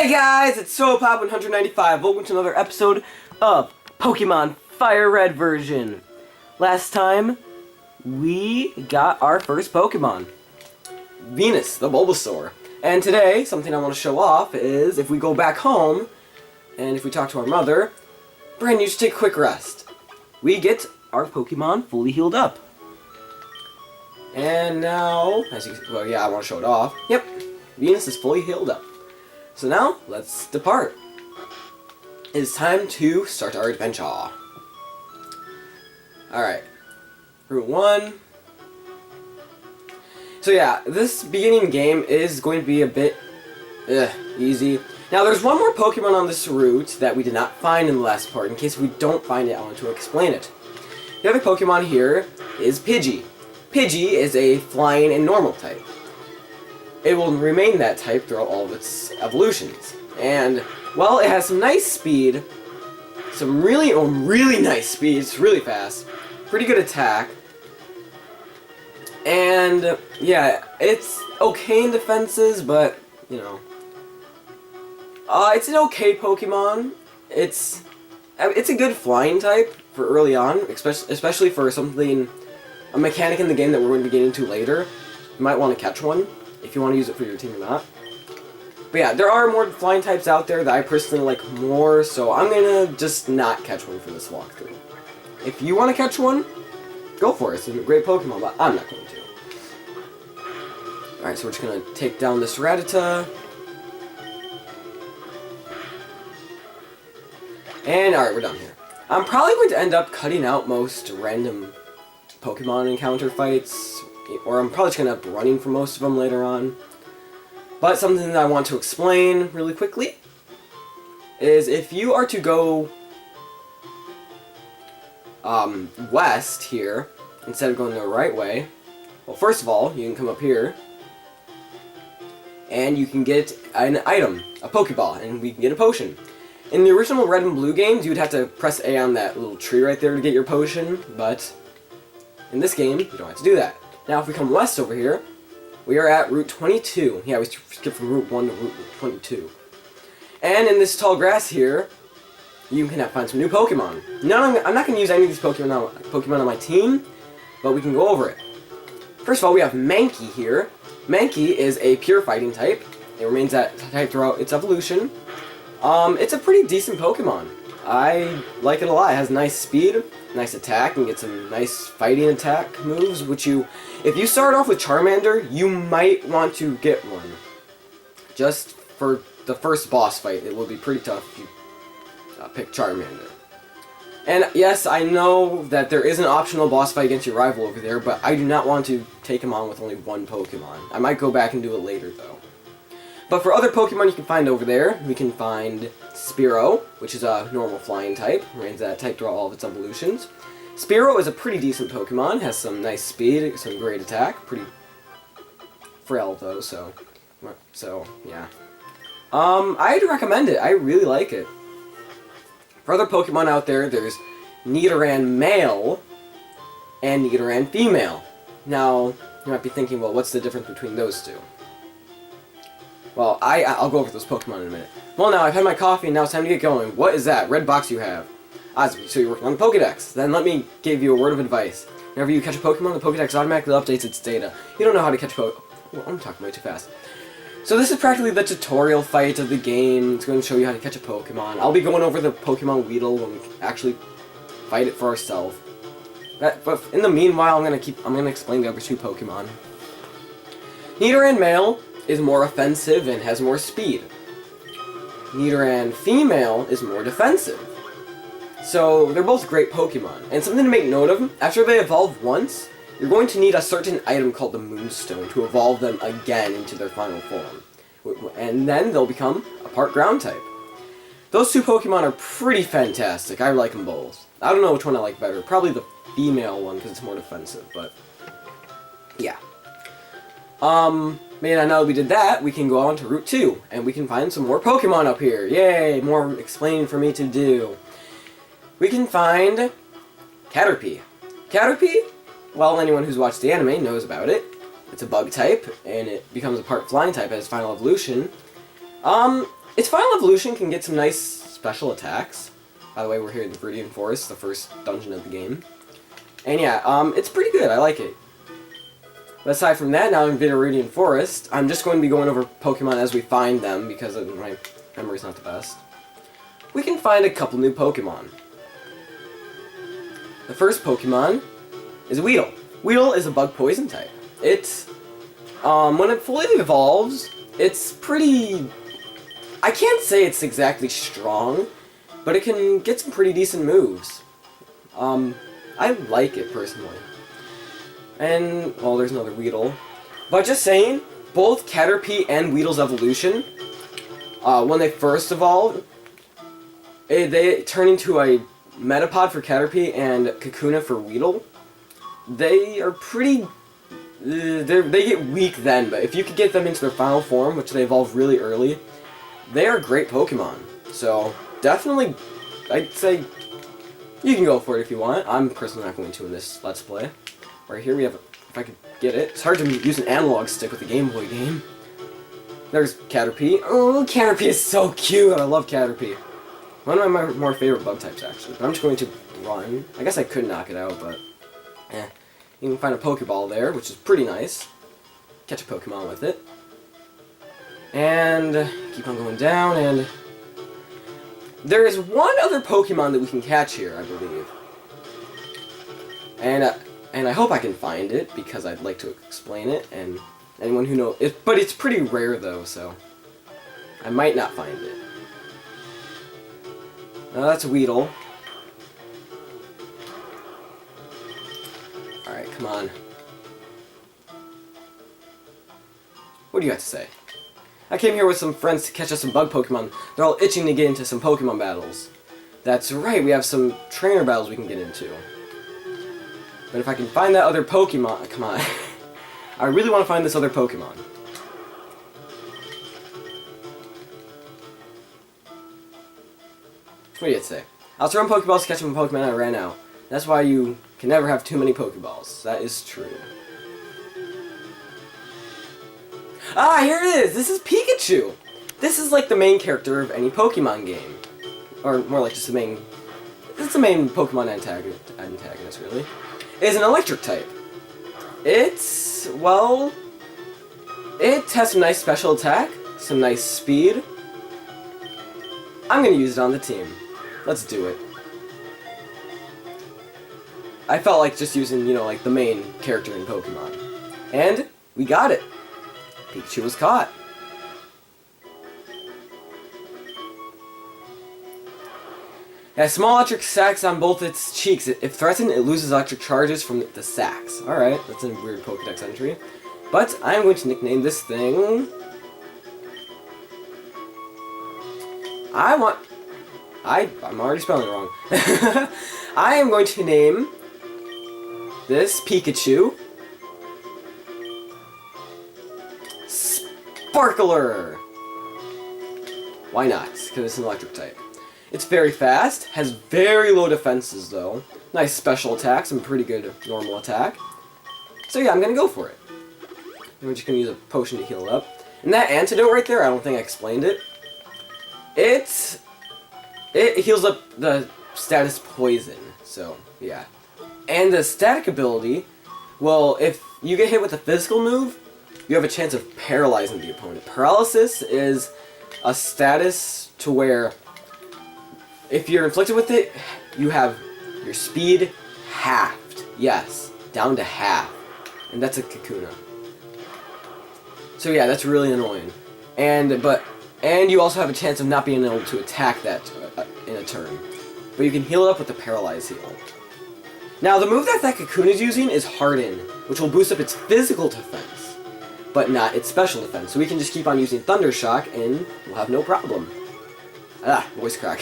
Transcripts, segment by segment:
Hey guys, it's SoPop195. Welcome to another episode of Pokemon Firered version. Last time, we got our first Pokemon, Venus, the Bulbasaur. And today, something I want to show off is if we go back home, and if we talk to our mother, Brandon, you should take a quick rest. We get our Pokemon fully healed up. And now, I want to show it off. Yep, Venus is fully healed up. So now, let's depart. It's time to start our adventure. Alright. Route 1. So yeah, this beginning game is going to be a bit easy. Now there's one more Pokemon on this route that we did not find in the last part. In case we don't find it, I want to explain it. The other Pokemon here is Pidgey. Pidgey is a flying and normal type. It will remain that type throughout all of its evolutions. And, well, it has some nice speed, some really nice speed, it's really fast, pretty good attack, and, yeah, it's okay in defenses, but, you know, it's an okay Pokemon. It's a good flying type for early on, especially for something, a mechanic in the game that we're going to be getting into later. You might want to catch one, if you want to use it for your team or not. But yeah, there are more flying types out there that I personally like more, so I'm gonna just not catch one for this walkthrough. If you want to catch one, go for it. It's a great Pokemon, but I'm not going to. Alright, so we're just gonna take down this Rattata. And alright, we're done here. I'm probably going to end up cutting out most random Pokemon encounter fights, or I'm probably just going to end up running for most of them later on. But something that I want to explain really quickly is if you are to go west here, instead of going the right way, well, first of all, you can come up here, and you can get an item, a Pokeball, and we can get a potion. In the original Red and Blue games, you'd have to press A on that little tree right there to get your potion, but in this game, you don't have to do that. Now, if we come west over here, we are at Route 22. Yeah, we skipped from Route 1 to Route 22. And in this tall grass here, you can find some new Pokemon. Now, I'm not going to use any of these Pokemon on my team, but we can go over it. First of all, we have Mankey here. Mankey is a pure fighting type. It remains that type throughout its evolution. It's a pretty decent Pokemon. I like it a lot. It has nice speed, nice attack, and get some nice fighting attack moves, which if you start off with Charmander, you might want to get one. Just for the first boss fight, it will be pretty tough if you pick Charmander. And yes, I know that there is an optional boss fight against your rival over there, but I do not want to take him on with only one Pokemon. I might go back and do it later, though. But for other Pokemon you can find over there, we can find Spearow, which is a normal flying type, remains that type throughout all of its evolutions. Spearow is a pretty decent Pokemon, has some nice speed, some great attack, pretty frail though, so yeah. I'd recommend it, I really like it. For other Pokemon out there, there's Nidoran Male and Nidoran Female. Now, you might be thinking, well, what's the difference between those two? Well, I'll go over those Pokemon in a minute. Well, now I've had my coffee and now it's time to get going. What is that red box you have? So you're working on the Pokedex. Then let me give you a word of advice. Whenever you catch a Pokemon, the Pokedex automatically updates its data. You don't know how to catch Well, I'm talking way too fast. So this is practically the tutorial fight of the game. It's going to show you how to catch a Pokemon. I'll be going over the Pokemon Weedle when we actually fight it for ourselves. But in the meanwhile, I'm gonna explain the other two Pokemon. Nidoran Male is more offensive and has more speed. Nidoran Female is more defensive. So they're both great Pokemon. And something to make note of, after they evolve once, you're going to need a certain item called the Moonstone to evolve them again into their final form. And then they'll become a part ground type. Those two Pokemon are pretty fantastic. I like them both. I don't know which one I like better. Probably the female one because it's more defensive, but yeah. Man, now that we did that, we can go on to Route 2, and we can find some more Pokemon up here. Yay, more explaining for me to do. We can find Caterpie. Caterpie, well, anyone who's watched the anime knows about it. It's a bug type, and it becomes a part flying type as its final evolution. its final evolution can get some nice special attacks. By the way, we're here in the Viridian Forest, the first dungeon of the game. And yeah, it's pretty good. I like it. But aside from that, now in Viridian Forest, I'm just going to be going over Pokemon as we find them because my memory's not the best. We can find a couple new Pokemon. The first Pokemon is Weedle. Weedle is a bug poison type. It's, when it fully evolves, it's pretty... I can't say it's exactly strong, but it can get some pretty decent moves. I like it personally. And, well, there's another Weedle. But just saying, both Caterpie and Weedle's evolution, when they first evolved, they turn into a Metapod for Caterpie and Kakuna for Weedle. They are pretty... they get weak then, but if you could get them into their final form, which they evolve really early, they are great Pokemon. So, definitely, I'd say you can go for it if you want. I'm personally not going to in this Let's Play. Right here we have, if I could get it, it's hard to use an analog stick with a Game Boy game. There's Caterpie. Oh, Caterpie is so cute! I love Caterpie. One of my more favorite bug types, actually. But I'm just going to run. I guess I could knock it out, but eh. You can find a Pokeball there, which is pretty nice. Catch a Pokemon with it. And keep on going down, and there is one other Pokemon that we can catch here, I believe. And I hope I can find it, because I'd like to explain it, and anyone who knows... But it's pretty rare, though, so I might not find it. Now that's Weedle. Alright, come on. What do you have to say? I came here with some friends to catch us some bug Pokemon. They're all itching to get into some Pokemon battles. That's right, we have some trainer battles we can get into. But if I can find that other Pokemon... Come on. I really want to find this other Pokemon. What do you have to say? I was throwing Pokeballs to catch some Pokemon and I ran out. That's why you can never have too many Pokeballs. That is true. Ah, here it is! This is Pikachu! This is like the main character of any Pokemon game. Or more like just the main... It's the main Pokemon antagonist, really. It's an electric type. It's... well... It has some nice special attack, some nice speed. I'm gonna use it on the team. Let's do it. I felt like just using, you know, like the main character in Pokemon. And we got it. Pikachu was caught. It has small electric sacs on both its cheeks. If threatened, it loses electric charges from the sacs. Alright, that's a weird Pokedex entry. But I'm going to nickname this thing... I'm already spelling it wrong. I am going to name this Pikachu Sparkler. Why not? Because it's an electric type. It's very fast, has very low defenses though. Nice special attacks and pretty good normal attack. So yeah, I'm gonna go for it. And we're just gonna use a potion to heal it up. And that antidote right there, I don't think I explained it. It heals up the status poison, so yeah. And the static ability, well, if you get hit with a physical move, you have a chance of paralyzing the opponent. Paralysis is a status to where if you're inflicted with it, you have your speed halved. Yes, down to half. And that's a Kakuna. So yeah, that's really annoying. And you also have a chance of not being able to attack that in a turn. But you can heal it up with the Paralyze Heal. Now, the move that Kakuna is using is Harden, which will boost up its physical defense, but not its special defense. So we can just keep on using Thunder Shock, and we'll have no problem. Ah, voice crack.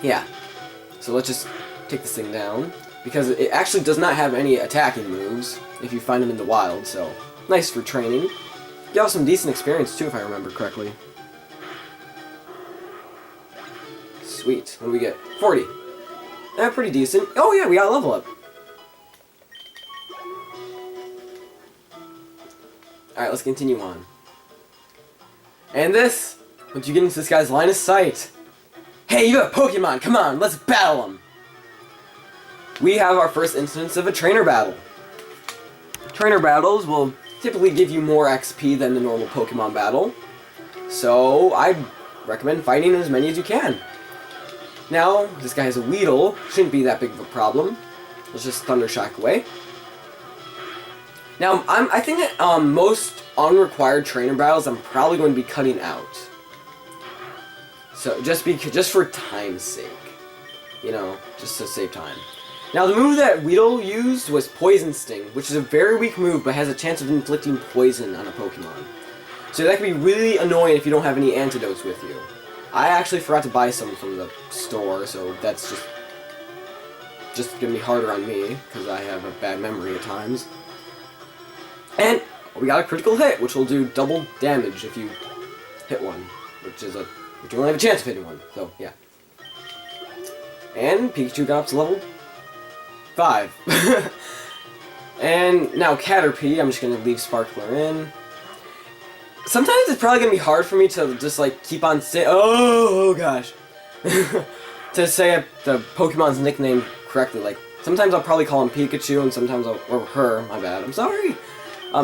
Yeah. So let's just take this thing down, because it actually does not have any attacking moves if you find them in the wild, so nice for training. You have some decent experience too, if I remember correctly. Sweet. What do we get? 40. Pretty decent. Oh yeah, we got a level up. Alright, let's continue on. And this, once you get into this guy's line of sight, hey, you got a Pokemon, come on, let's battle him! We have our first instance of a trainer battle. Trainer battles will typically give you more XP than the normal Pokemon battle, so I'd recommend fighting as many as you can. Now, this guy has a Weedle, shouldn't be that big of a problem. Let's just Thunder Shock away. Now, I think that most unrequired trainer battles I'm probably going to be cutting out. So, just for time's sake. You know, just to save time. Now, the move that Weedle used was Poison Sting, which is a very weak move, but has a chance of inflicting poison on a Pokemon. So that can be really annoying if you don't have any antidotes with you. I actually forgot to buy some from the store, so that's just gonna be harder on me, because I have a bad memory at times. And we got a critical hit, which will do double damage if you hit one, which you only have a chance of hitting one, so yeah. And Pikachu got up to level 5. And now Caterpie, I'm just gonna leave Sparkler in. Sometimes it's probably gonna be hard for me to just like keep on saying, oh gosh, to say the Pokemon's nickname correctly. Like sometimes I'll probably call him Pikachu, and sometimes or her. My bad. I'm sorry.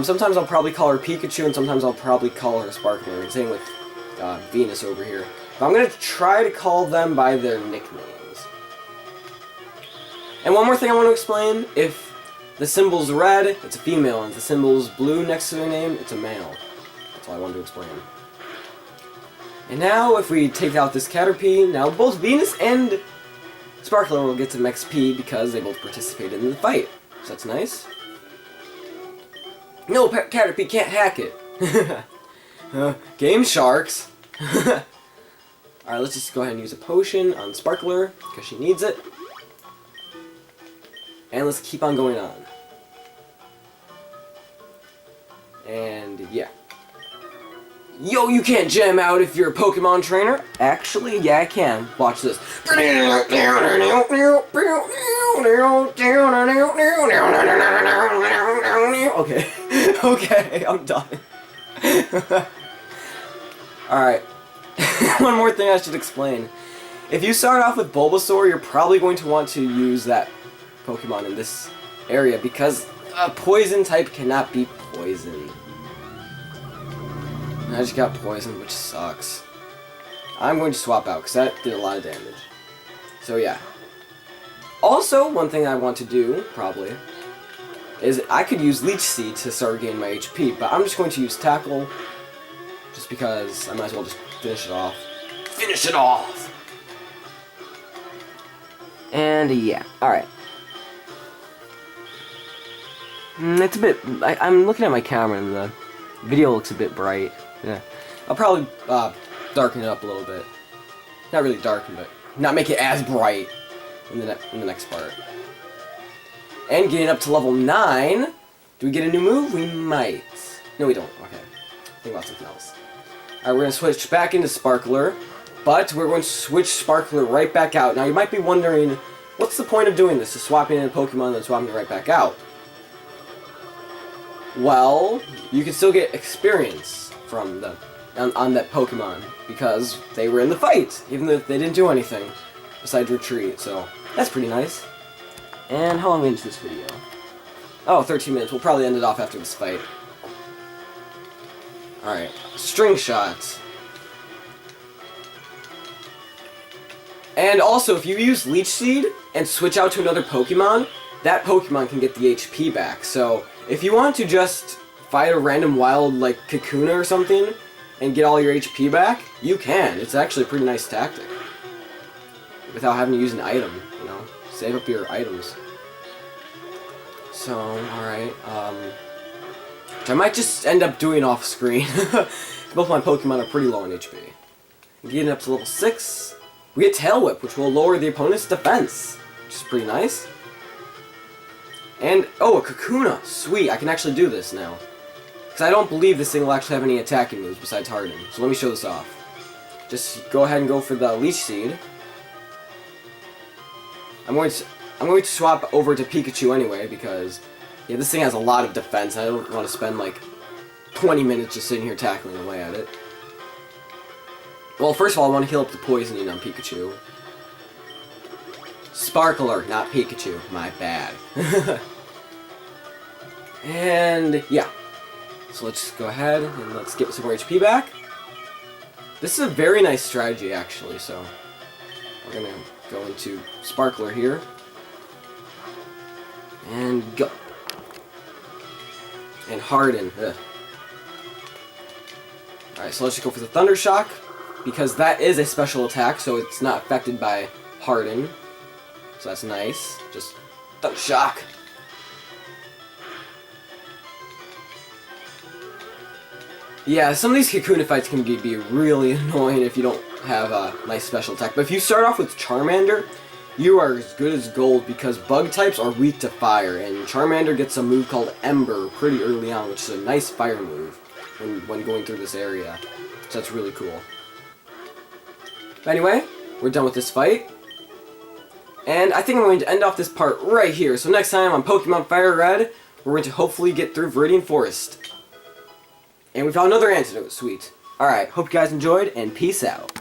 Sometimes I'll probably call her Pikachu, and sometimes I'll probably call her Sparkler. And same with Venus over here. But I'm gonna try to call them by their nicknames. And one more thing I want to explain: if the symbol's red, it's a female, and if the symbol's blue next to their name, it's a male. That's all I wanted to explain. And now, if we take out this Caterpie, now both Venus and Sparkler will get some XP because they both participated in the fight. So that's nice. No, Caterpie can't hack it. Game Sharks. Alright, let's just go ahead and use a potion on Sparkler because she needs it. And let's keep on going on. And yeah. Yo, you can't jam out if you're a Pokemon trainer. Actually, yeah, I can. Watch this. Okay. Okay, I'm done. Alright. One more thing I should explain. If you start off with Bulbasaur, you're probably going to want to use that Pokemon in this area because a poison type cannot be poisoned. I just got poisoned, which sucks. I'm going to swap out, because that did a lot of damage. So yeah. Also, one thing I want to do, probably, is I could use Leech Seed to start regaining my HP, but I'm just going to use Tackle, just because I might as well just finish it off. Finish it off! And yeah, alright. It's a bit... I'm looking at my camera and the video looks a bit bright. Yeah, I'll probably darken it up a little bit. Not really darken, but not make it as bright in the next part. And getting up to level 9, do we get a new move? We might. No, we don't. Okay, think about something else. Alright, we're going to switch back into Sparkler, but we're going to switch Sparkler right back out. Now, you might be wondering, what's the point of doing this? Just swapping in a Pokemon and then swapping it right back out. Well, you can still get experience from on that Pokemon because they were in the fight, even though they didn't do anything besides retreat. So that's pretty nice. And how long are we into this video? Oh, 13 minutes. We'll probably end it off after this fight. All right, String Shot. And also, if you use Leech Seed and switch out to another Pokemon, that Pokemon can get the HP back. So if you want to just fight a random wild like Kakuna or something and get all your HP back, you can. It's actually a pretty nice tactic. Without having to use an item, you know? Save up your items. So, alright, which I might just end up doing off screen. Both my Pokemon are pretty low on HP. Getting up to level 6, we get Tail Whip, which will lower the opponent's defense, which is pretty nice. And, oh, a Kakuna! Sweet, I can actually do this now. Because I don't believe this thing will actually have any attacking moves besides Harden. So let me show this off. Just go ahead and go for the Leech Seed. I'm going to swap over to Pikachu anyway, because yeah, this thing has a lot of defense. I don't want to spend like 20 minutes just sitting here tackling away at it. Well, first of all, I want to heal up the poisoning on Pikachu. Sparkler, not Pikachu. My bad. And, yeah. So let's go ahead and let's get some more HP back. This is a very nice strategy, actually, so we're going to go into Sparkler here. And go. And Harden. Ugh. Alright, so let's just go for the Thunder Shock, because that is a special attack, so it's not affected by Harden. So that's nice. Just Thunder Shock. Yeah, some of these Kakuna fights can be really annoying if you don't have a nice special attack. But if you start off with Charmander, you are as good as gold, because bug types are weak to fire, and Charmander gets a move called Ember pretty early on, which is a nice fire move when going through this area. So that's really cool. But anyway, we're done with this fight. And I think I'm going to end off this part right here. So next time on Pokemon Firered, we're going to hopefully get through Viridian Forest. And we found another antidote, sweet. Alright, hope you guys enjoyed, and peace out.